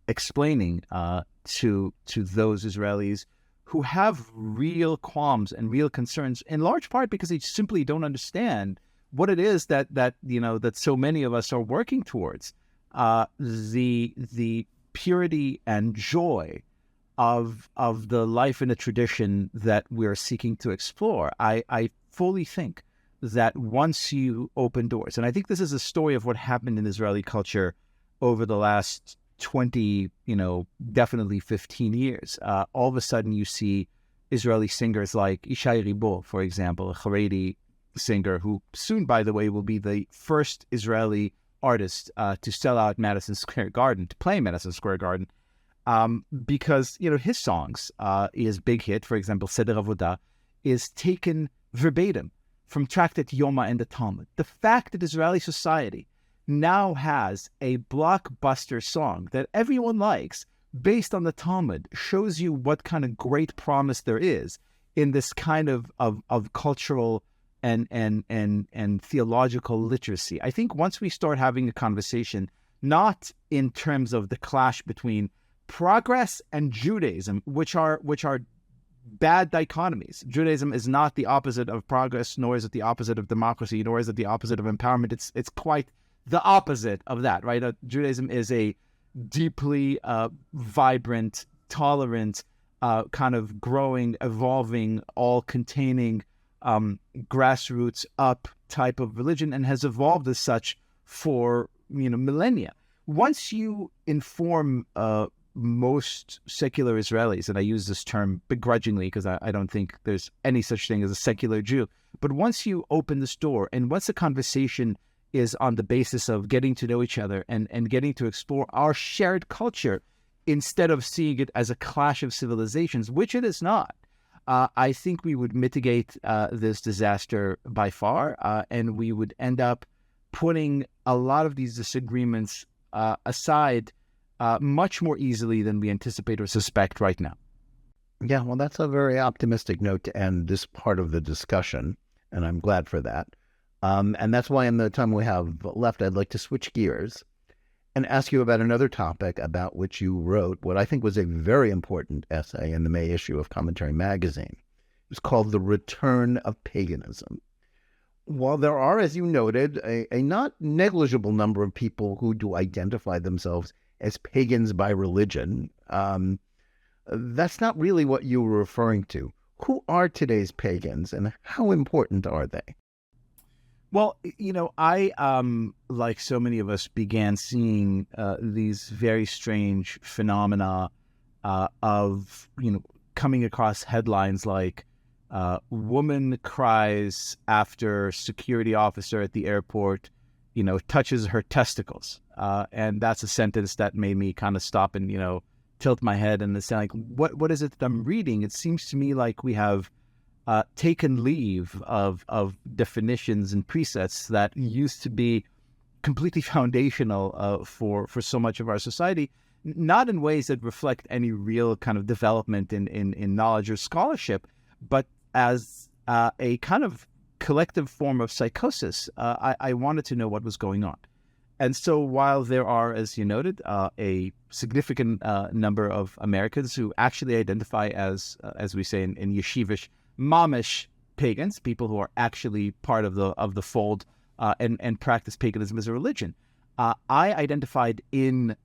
explaining to those Israelis who have real qualms and real concerns, in large part because they simply don't understand what it is that so many of us are working towards. The purity and joy of the life in a tradition that we're seeking to explore. I fully think that once you open doors, and I think this is a story of what happened in Israeli culture over the last 20, definitely 15 years, all of a sudden you see Israeli singers like Ishai Ribo, for example, a Haredi singer who soon, by the way, will be the first Israeli artist to sell out Madison Square Garden, to play Madison Square Garden, because, his songs, his big hit, for example, Seder Avodah, is taken verbatim from Tractate Yoma and the Talmud. The fact that Israeli society now has a blockbuster song that everyone likes based on the Talmud shows you what kind of great promise there is in this kind of cultural and theological literacy. I think once we start having a conversation, not in terms of the clash between progress and Judaism, which are bad dichotomies. Judaism is not the opposite of progress, nor is it the opposite of democracy, nor is it the opposite of empowerment. It's quite the opposite of that, right? Judaism is a deeply vibrant, tolerant, kind of growing, evolving, all-containing, grassroots up type of religion, and has evolved as such for millennia. Once you inform most secular Israelis, and I use this term begrudgingly because I don't think there's any such thing as a secular Jew, but once you open this door, and once the conversation is on the basis of getting to know each other and getting to explore our shared culture, instead of seeing it as a clash of civilizations, which it is not, I think we would mitigate this disaster by far, and we would end up putting a lot of these disagreements aside much more easily than we anticipate or suspect right now. Yeah, well, that's a very optimistic note to end this part of the discussion, and I'm glad for that. And that's why in the time we have left, I'd like to switch gears and ask you about another topic about which you wrote what I think was a very important essay in the May issue of Commentary Magazine. It was called The Return of Paganism. While there are, as you noted, a not negligible number of people who do identify themselves as pagans by religion, that's not really what you were referring to. Who are today's pagans, and how important are they? Well, I, like so many of us, began seeing these very strange phenomena of, coming across headlines like woman cries after security officer at the airport, touches her testicles. And that's a sentence that made me kind of stop and, tilt my head and say, like, what is it that I'm reading? It seems to me like we have taken leave of definitions and precepts that used to be completely foundational for so much of our society, not in ways that reflect any real kind of development in knowledge or scholarship, but as a kind of collective form of psychosis. I wanted to know what was going on. And so while there are, as you noted, a significant number of Americans who actually identify as we say in yeshivish, mamish pagans, people who are actually part of the fold and practice paganism as a religion, I identified in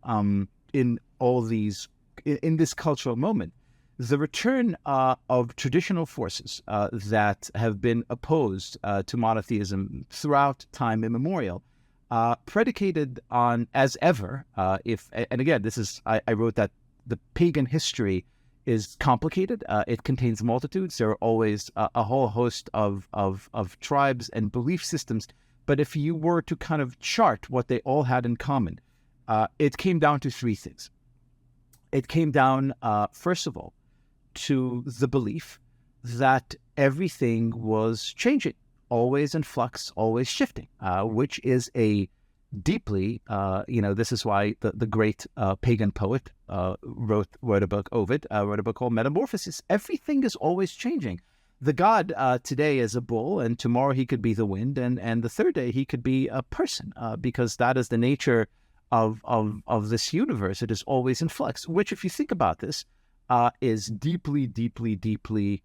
all these, in this cultural moment, the return of traditional forces that have been opposed to monotheism throughout time immemorial, predicated on, as ever, and again, this is, I wrote that the pagan history is complicated. It contains multitudes. There are always a whole host of tribes and belief systems. But if you were to kind of chart what they all had in common, it came down to three things. It came down, first of all, to the belief that everything was changing, always in flux, always shifting, which is a deeply, this is why the great pagan poet wrote a book, Ovid, wrote a book called Metamorphosis. Everything is always changing. The god today is a bull, and tomorrow he could be the wind, and the third day he could be a person, because that is the nature of this universe. It is always in flux, which, if you think about this, is deeply, deeply, deeply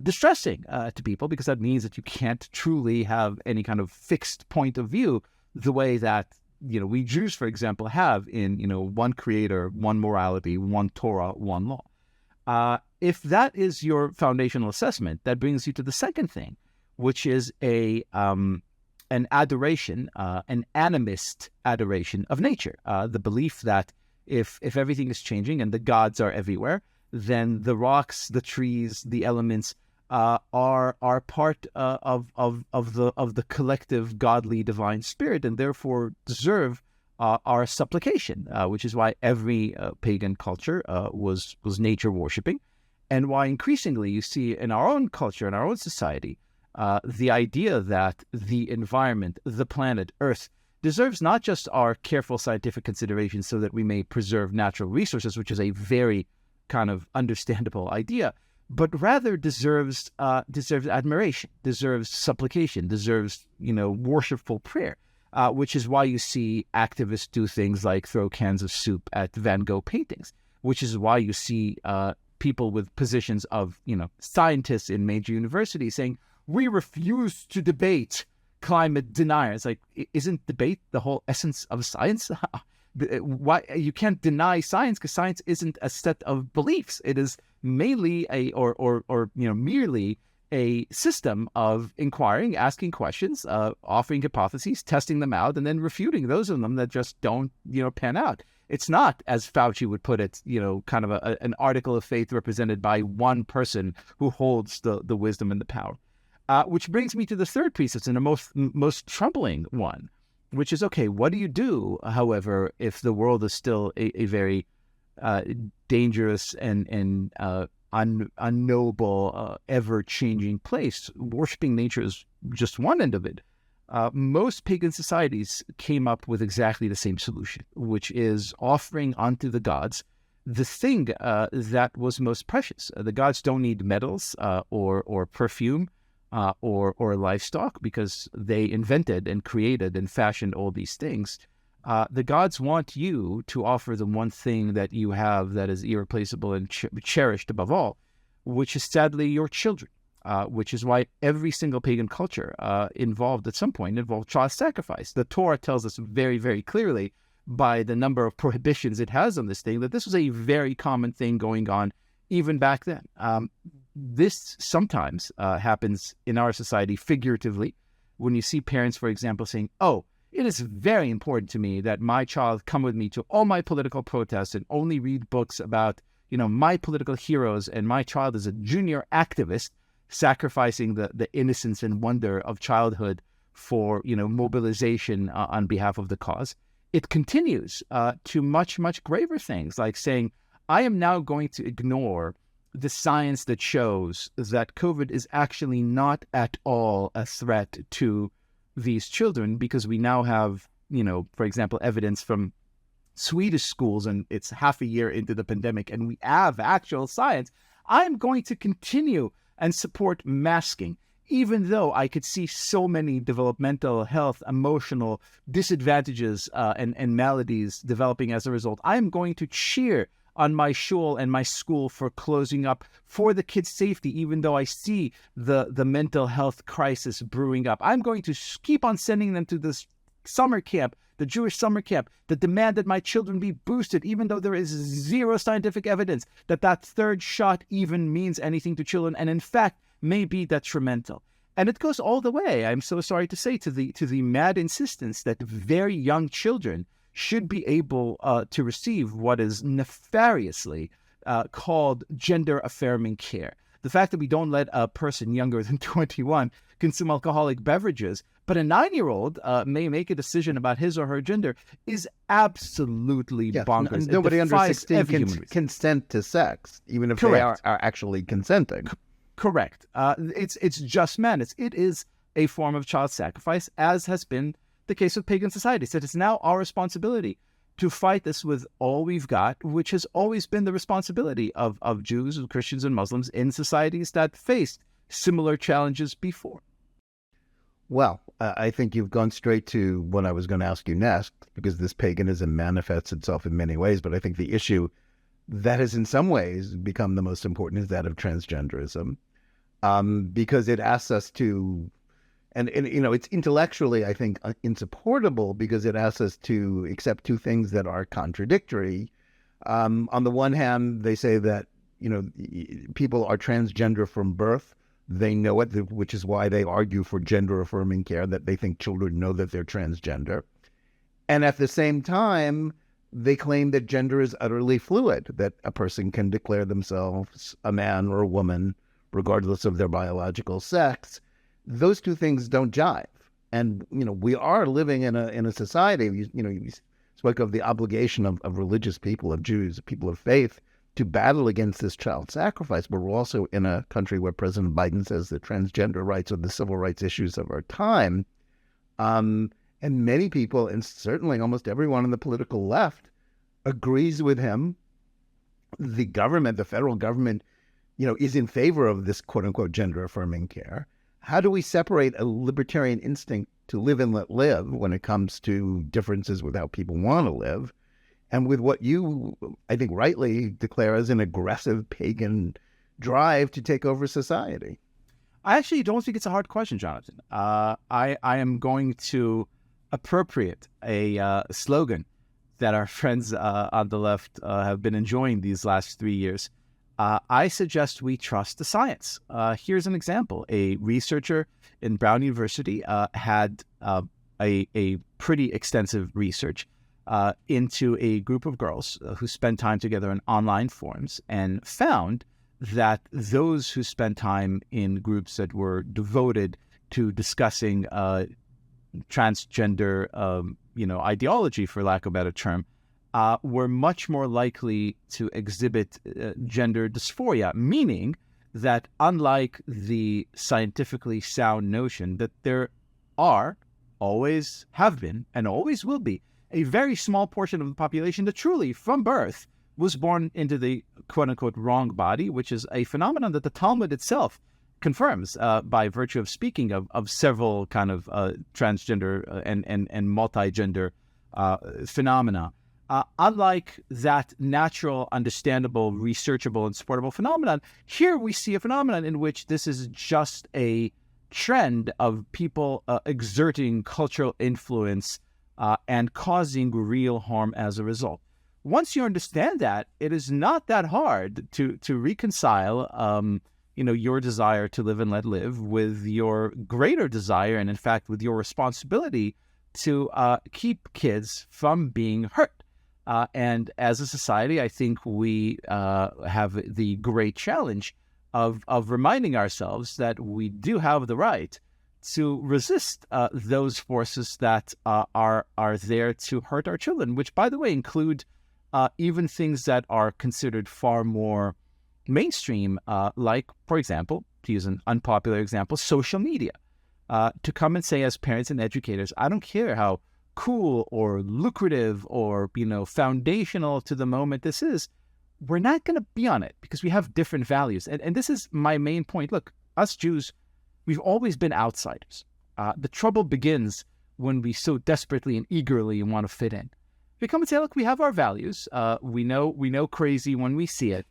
distressing to people, because that means that you can't truly have any kind of fixed point of view the way that, we Jews, for example, have in, one creator, one morality, one Torah, one law. If that is your foundational assessment, that brings you to the second thing, which is an adoration, an animist adoration of nature, the belief that if everything is changing and the gods are everywhere, then the rocks, the trees, the elements are part of the collective godly divine spirit, and therefore deserve our supplication, which is why every pagan culture was nature worshipping, and why increasingly you see in our own culture, in our own society, the idea that the environment, the planet, Earth, deserves not just our careful scientific consideration so that we may preserve natural resources, which is a very kind of understandable idea, but rather deserves admiration, deserves supplication, deserves, worshipful prayer, which is why you see activists do things like throw cans of soup at Van Gogh paintings, which is why you see people with positions of, scientists in major universities saying, we refuse to debate climate deniers. Like, isn't debate the whole essence of science? Why you can't deny science, because science isn't a set of beliefs. It is mainly merely a system of inquiring, asking questions, offering hypotheses, testing them out, and then refuting those of them that just don't, pan out. It's not, as Fauci would put it, kind of an article of faith represented by one person who holds the wisdom and the power. Which brings me to the third piece. It's in the most troubling one, which is, okay, what do you do, however, if the world is still a very dangerous and unknowable, ever-changing place? Worshipping nature is just one end of it. Most pagan societies came up with exactly the same solution, which is offering unto the gods the thing that was most precious. The gods don't need metals or perfume or livestock, because they invented and created and fashioned all these things. The gods want you to offer them one thing that you have that is irreplaceable and cherished above all, which is sadly your children, which is why every single pagan culture involved child sacrifice. The Torah tells us very, very clearly, by the number of prohibitions it has on this thing, that this was a very common thing going on even back then. This sometimes happens in our society figuratively, when you see parents, for example, saying, oh, it is very important to me that my child come with me to all my political protests and only read books about, my political heroes, and my child is a junior activist, sacrificing the innocence and wonder of childhood for, mobilization on behalf of the cause. It continues to much, much graver things, like saying, I am now going to ignore the science that shows that COVID is actually not at all a threat to these children, because we now have, for example, evidence from Swedish schools, and it's half a year into the pandemic, and we have actual science. I'm going to continue and support masking, even though I could see so many developmental, health, emotional disadvantages and maladies developing as a result. I'm going to cheer on my shul and my school for closing up for the kids' safety, even though I see the mental health crisis brewing up. I'm going to keep on sending them to this summer camp, the Jewish summer camp, that demand that my children be boosted, even though there is zero scientific evidence that third shot even means anything to children, and in fact may be detrimental. And it goes all the way, I'm so sorry to say, to the mad insistence that very young children should be able to receive what is nefariously called gender-affirming care. The fact that we don't let a person younger than 21 consume alcoholic beverages, but a 9-year-old may make a decision about his or her gender, is absolutely bonkers. Nobody under 16 can consent to sex, even if they are actually consenting. Correct. It's just madness. It is a form of child sacrifice, as has been the case with pagan societies. It is now our responsibility to fight this with all we've got, which has always been the responsibility of Jews and Christians and Muslims in societies that faced similar challenges before. Well, I think you've gone straight to what I was going to ask you next, because this paganism manifests itself in many ways, but I think the issue that has in some ways become the most important is that of transgenderism, because it asks us to, and it's intellectually, I think, insupportable, because it asks us to accept two things that are contradictory. On the one hand, they say that, people are transgender from birth. They know it, which is why they argue for gender-affirming care, that they think children know that they're transgender. And at the same time, they claim that gender is utterly fluid, that a person can declare themselves a man or a woman, regardless of their biological sex. Those two things don't jive. And, we are living in a society, you spoke of the obligation of religious people, of Jews, people of faith, to battle against this child sacrifice. But we're also in a country where President Biden says that transgender rights are the civil rights issues of our time. And many people, and certainly almost everyone on the political left, agrees with him. The government, the federal government, is in favor of this quote-unquote gender-affirming care. How do we separate a libertarian instinct to live and let live when it comes to differences with how people want to live, and with what you, I think, rightly declare as an aggressive pagan drive to take over society? I actually don't think it's a hard question, Jonathan. I am going to appropriate a slogan that our friends on the left have been enjoying these last 3 years. I suggest we trust the science. Here's an example. A researcher in Brown University had a pretty extensive research into a group of girls who spent time together in online forums, and found that those who spent time in groups that were devoted to discussing transgender ideology, for lack of a better term, were much more likely to exhibit gender dysphoria, meaning that unlike the scientifically sound notion that there are, always have been, and always will be, a very small portion of the population that truly, from birth, was born into the quote-unquote wrong body, which is a phenomenon that the Talmud itself confirms by virtue of speaking of several kind of transgender and multi-gender phenomena. Unlike that natural, understandable, researchable, and supportable phenomenon, here we see a phenomenon in which this is just a trend of people exerting cultural influence and causing real harm as a result. Once you understand that, it is not that hard to reconcile your desire to live and let live with your greater desire, and in fact with your responsibility to keep kids from being hurt. And as a society, I think we have the great challenge of reminding ourselves that we do have the right to resist those forces that are there to hurt our children, which, by the way, include even things that are considered far more mainstream, like, for example, to use an unpopular example, social media. To come and say, as parents and educators, I don't care how cool or lucrative or, foundational to the moment this is, we're not going to be on it because we have different values. And this is my main point. Look, us Jews, we've always been outsiders. The trouble begins when we so desperately and eagerly want to fit in. We come and say, look, we have our values. We know crazy when we see it.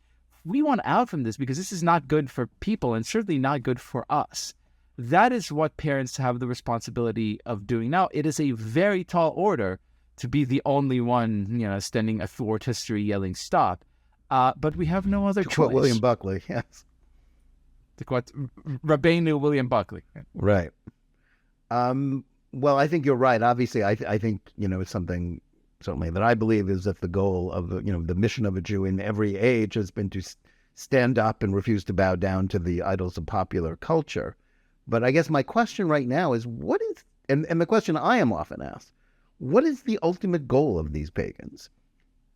We want out from this because this is not good for people and certainly not good for us. That is what parents have the responsibility of doing now. It is a very tall order to be the only one, standing athwart history yelling stop. But we have no other choice. Quote William Buckley, yes. To quote Rabbeinu William Buckley. Right. Well, I think you're right. Obviously, I think, it's something certainly that I believe is that the goal of the mission of a Jew in every age has been to stand up and refuse to bow down to the idols of popular culture. But I guess my question right now is, and the question I am often asked, what is the ultimate goal of these pagans?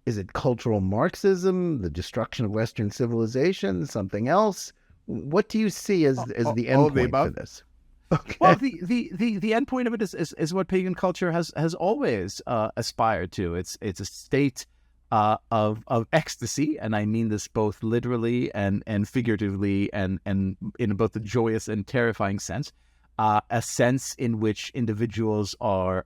Is it cultural Marxism, the destruction of Western civilization, something else? What do you see as the end point for this? Okay. Well, the end point of it is what pagan culture has always aspired to. It's a state of ecstasy, and I mean this both literally and figuratively, and in both the joyous and terrifying sense. A sense in which individuals are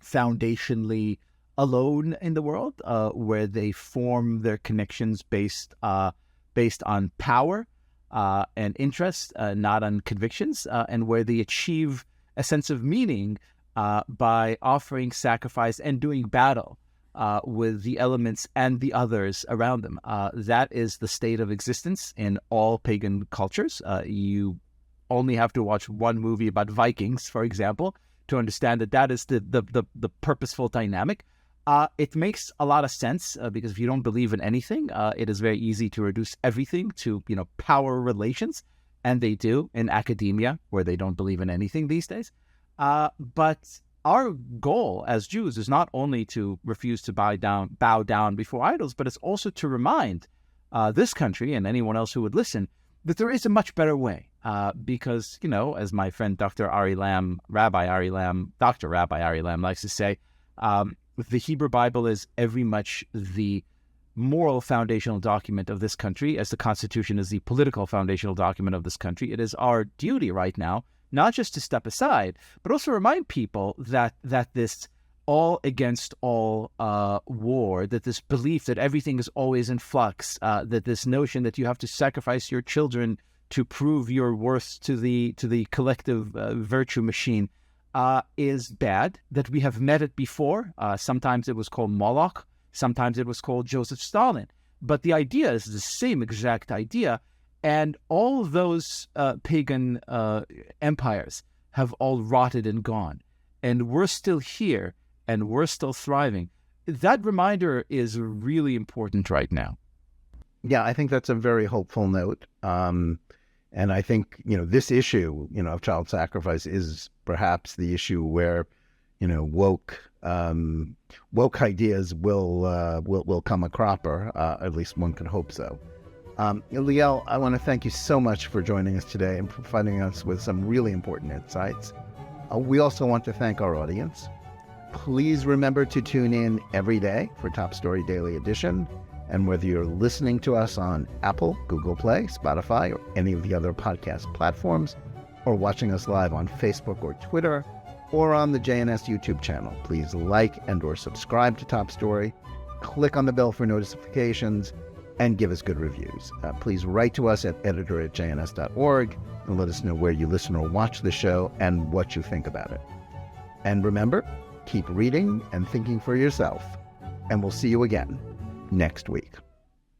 foundationally alone in the world, where they form their connections based on power and interest, not on convictions, and where they achieve a sense of meaning by offering sacrifice and doing battle with the elements and the others around them. That is the state of existence in all pagan cultures. You only have to watch one movie about Vikings, for example, to understand that is the purposeful dynamic. It makes a lot of sense because if you don't believe in anything, it is very easy to reduce everything to power relations, and they do in academia, where they don't believe in anything these days. But our goal as Jews is not only to refuse to bow down before idols, but it's also to remind this country and anyone else who would listen that there is a much better way. Because, as my friend Dr. Rabbi Ari Lam likes to say, the Hebrew Bible is every much the moral foundational document of this country as the Constitution is the political foundational document of this country. It is our duty right now not just to step aside, but also remind people that this all against all war, that this belief that everything is always in flux, that this notion that you have to sacrifice your children to prove your worth to the collective virtue machine is bad, that we have met it before. Sometimes it was called Moloch, sometimes it was called Joseph Stalin. But the idea is the same exact idea. And all those pagan empires have all rotted and gone. And we're still here, and we're still thriving. That reminder is really important right now. Yeah, I think that's a very hopeful note. And I think, this issue, of child sacrifice is perhaps the issue where, woke ideas will come a cropper. At least one could hope so. Liel, I want to thank you so much for joining us today and providing us with some really important insights. We also want to thank our audience. Please remember to tune in every day for Top Story Daily Edition. And whether you're listening to us on Apple, Google Play, Spotify, or any of the other podcast platforms, or watching us live on Facebook or Twitter, or on the JNS YouTube channel, please like and or subscribe to Top Story, click on the bell for notifications, and give us good reviews. Please write to us at editor@jns.org and let us know where you listen or watch the show and what you think about it. And remember, keep reading and thinking for yourself. And we'll see you again next week.